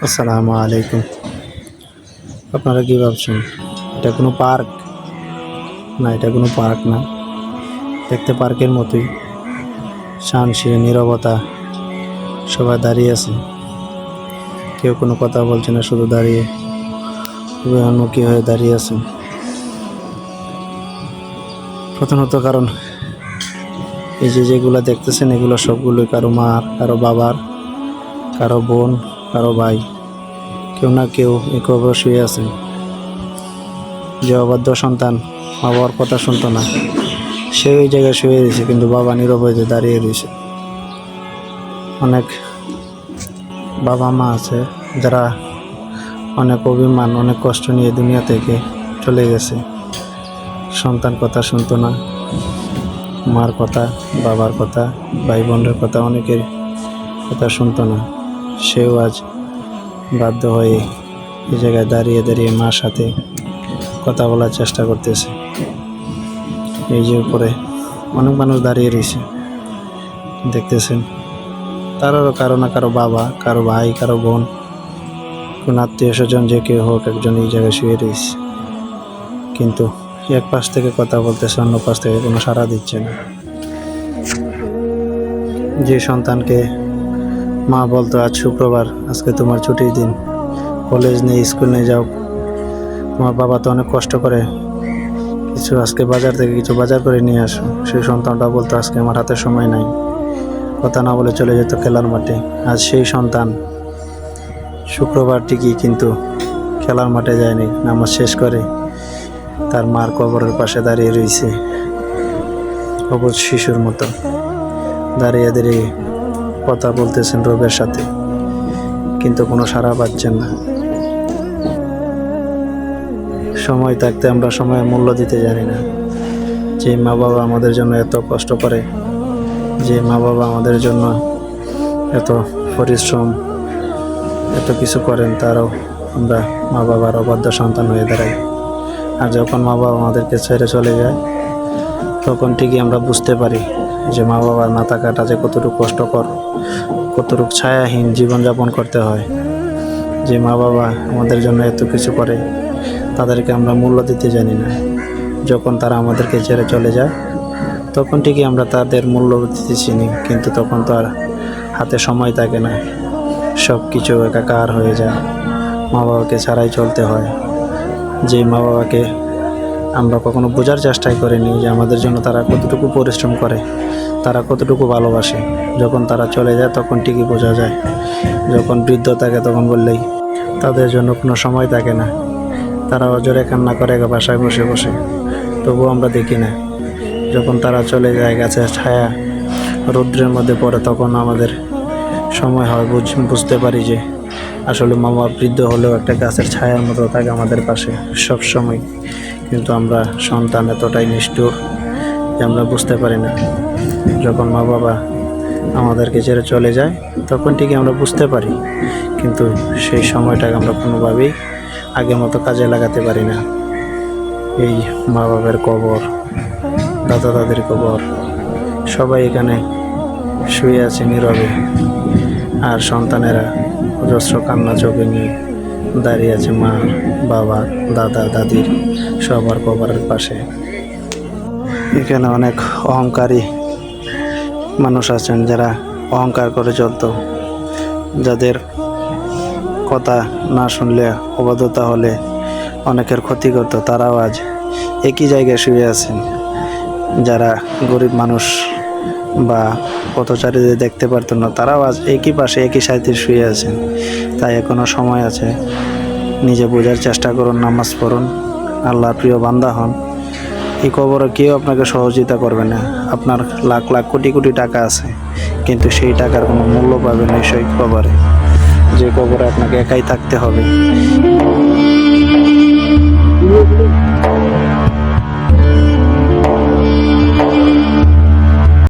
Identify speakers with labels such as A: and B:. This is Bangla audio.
A: আসসালামু আলাইকুম। আপনারা কি ভাবছেন এটা কোনো পার্ক? না, এটা কোনো পার্ক না। দেখতে পার্কের মতোই, শান্ত নীরবতা, সবাই দাঁড়িয়ে আছে, কেউ কোনো কথা বলছে না, শুধু দাঁড়িয়ে উন্মুখী হয়ে দাঁড়িয়ে আছে। প্রথমত কারণ এই যেগুলো দেখতেছেন এগুলো সবগুলোই কারো মার, কারো বাবার, কারো বোন, কারো ভাই, কেউ না কেউ এক কবরে শুয়ে আছেন। যে অবাধ্য সন্তান মা বাবার কথা শুনতো না, সে ওই জায়গায় শুয়ে রয়েছে, কিন্তু বাবা নীরব হয়ে দাঁড়িয়ে রয়েছে। অনেক বাবা মা আছে যারা অনেক অভিমান, অনেক কষ্ট নিয়ে দুনিয়া থেকে চলে গেছে। সন্তান কথা শুনতো না, মার কথা, বাবার কথা, ভাই বোনের কথা, অনেকের কথা শুনতো না। সেও আজ বাধ্য হয়ে এই জায়গায় দাঁড়িয়ে দাঁড়িয়ে মার সাথে কথা বলার চেষ্টা করতেছে। এই যে উপরে অনেক মানুষ দাঁড়িয়ে রয়েছে, দেখতেছেন। তারও কারো না কারো বাবা, কারো ভাই, কারো বোন, কোন আত্মীয় স্বজন যে কেউ হোক, একজন এই জায়গায় শুয়ে রয়েছে, কিন্তু এক পাশ থেকে কথা বলতেছে, অন্য পাশ থেকে কোনো সাড়া দিচ্ছে না। যে সন্তানকে মা বলতো আজ শুক্রবার, আজকে তোমার ছুটির দিন, কলেজ নেই, স্কুল নেই, যাও। তোমার বাবা তো অনেক কষ্ট করে কিছু আজকে বাজার থেকে কিছু বাজার করে নিয়ে আসো। সেই সন্তানটা বলতো আজকে আমার হাতে সময় নাই, কথা না বলে চলে যেত খেলার মাঠে। আজ সেই সন্তান শুক্রবার ঠিকই, কিন্তু খেলার মাঠে যায়নি, নামাজ শেষ করে তার মার কবরের পাশে দাঁড়িয়ে রয়েছে, অবুঝ শিশুর মতো দাঁড়িয়ে দাঁড়িয়ে কথা বলতেছেন রবের সাথে, কিন্তু কোনো সাড়া পাচ্ছেন না। সময় থাকতে আমরা সময়ের মূল্য দিতে জানি না। যে মা বাবা আমাদের জন্য এত কষ্ট করে, যে মা বাবা আমাদের জন্য এত পরিশ্রম, এত কিছু করেন, তারাও আমরা মা বাবার অবাধ্য সন্তান হয়ে দাঁড়াই। আর যখন মা বাবা আমাদেরকে ছেড়ে চলে যায়, তখন ঠিকই আমরা বুঝতে পারি যে মা বাবার না থাকাটা যে কতটুকু কষ্টকর, কতটুকু ছায়াহীন জীবনযাপন করতে হয়। যে মা বাবা আমাদের জন্য এত কিছু করে, তাদেরকে আমরা মূল্য দিতে জানি না। যখন তারা আমাদেরকে ছেড়ে চলে যায়, তখন ঠিকই আমরা তাদের মূল্য দিতে চিনি, কিন্তু তখন তো আর হাতে সময় থাকে না, সব কিছু একাকার হয়ে যায়। মা বাবাকে ছাড়াই চলতে হয়। যে মা বাবাকে আমরা কখনো বোঝার চেষ্টাই করিনি যে আমাদের জন্য তারা কতটুকু পরিশ্রম করে, তারা কতটুকু ভালোবাসে। যখন তারা চলে যায় তখন ঠিকই বোঝা যায়। যখন বৃদ্ধ থাকে তখন বললেই তাদের জন্য কোনো সময় থাকে না, তারা অজরে কান্না করে বাসায় বসে বসে, তবুও আমরা দেখি না। যখন তারা চলে যায়, গাছের ছায়া রৌদ্রের মধ্যে পড়ে, তখন আমাদের সময় হয়, বুঝতে পারি যে আসলে মা বাবা বৃদ্ধ হলেও একটা গাছের ছায়ার মতো থাকে আমাদের পাশে সব সময়। কিন্তু আমরা সন্তান এতটাই নিষ্ঠুর যে আমরা বুঝতে পারি না। যখন মা বাবা আমাদেরকে ছেড়ে চলে যায়, তখন ঠিকই আমরা বুঝতে পারি, কিন্তু সেই সময়টাকে আমরা কোনোভাবেই আগের মতো কাজে লাগাতে পারি না। এই মা বাবার কবর, দাদা দাদির কবর, সবাই এখানে শুয়ে আছে নীরবে, আর সন্তানেরা অজস্র কান্না চোখে নিয়ে দাঁড়িয়ে আছে মা, বাবা, দাদা, দাদির সবার কবরের পাশে। এখানে অনেক অহংকারী মানুষ আছেন যারা অহংকার করে চলতো, যাদের কথা না শুনলে, অবাধ্যতা হলে অনেকের ক্ষতি করতো, তারাও আজ একই জায়গায় শুয়ে আছেন। যারা গরিব মানুষ বা পথচারীদের দেখতে পারতো না, তারাও আজ একই পাশে একই সাথে শুয়ে আছেন। তাই এখনো সময় আছে, নিজে বোঝার চেষ্টা করুন, নামাজ পড়ুন, আল্লাহর প্রিয় বান্দা হন। এই কবরে কেউ আপনাকে সহযোগিতা করবে না। আপনার লাখ লাখ কোটি কোটি টাকা আছে, কিন্তু সেই টাকার কোনো মূল্য পাবেন না সেই কবরে, যে কবরে আপনাকে একাই থাকতে হবে।